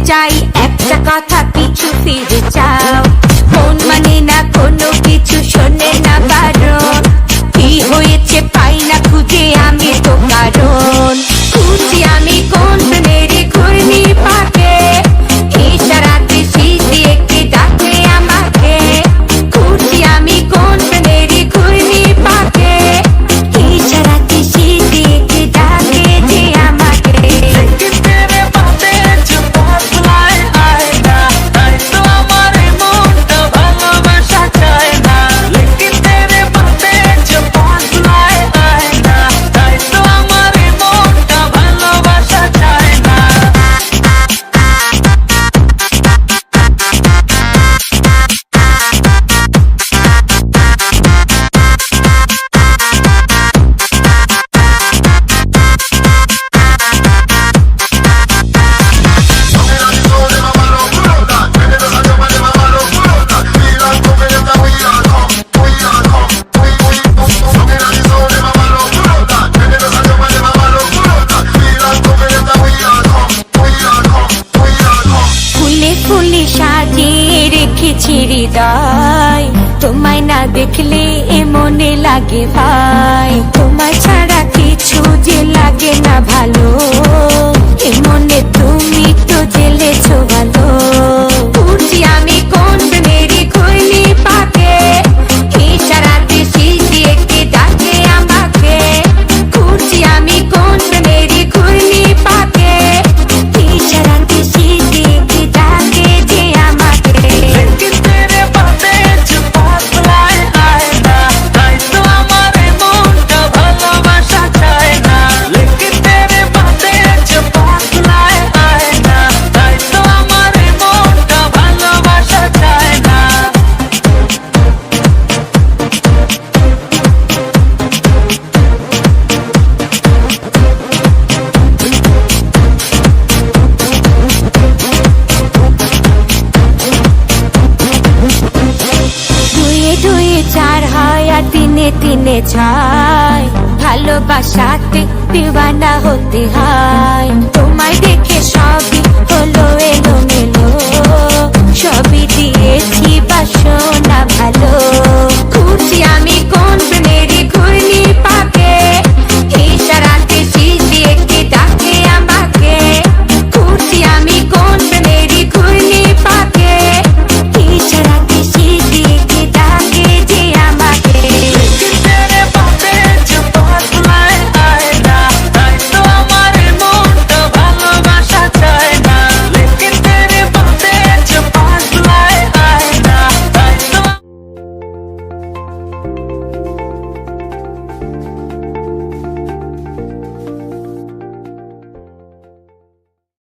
চাই একটা কথা পিছু ফিরে চাও মন মানে না কোনো কিছু শোনে না বারণ কি হয়েছে পাই না খুঁজে আমি তো কারণ খুঁজি আমি কোন প্রেমের ঘূর্ণি পাকে ইশারাতে শীষ দিয়ে কে ডাকে আমাকে খুঁজি আমি কোন প্রেমের ঘূর্ণি পাকে ইশারাতে শীষ দিয়ে কে ডাকে যে আমাকে হৃদয় তোমায় না দেখলে মনে লাগে ভাই তোমায় ছাড়া কিছু যে লাগে না ভালো মনে তুমি তো জেলেছো ভালো বুঝি আমি কোন মেরি ঘূর্ণি পাকে ইশারাতে শীষ দিয়ে কে ডাকে আমাকে বুঝি আমি কোন মেরি ঘূর্ণি পাকে ইশারাতে শীষ দিয়ে কে ডাকে যে আমাকে দিনে ছাই ভালোবাসাতে দিওয়ানা হতে হয় তোমায় দেখে সব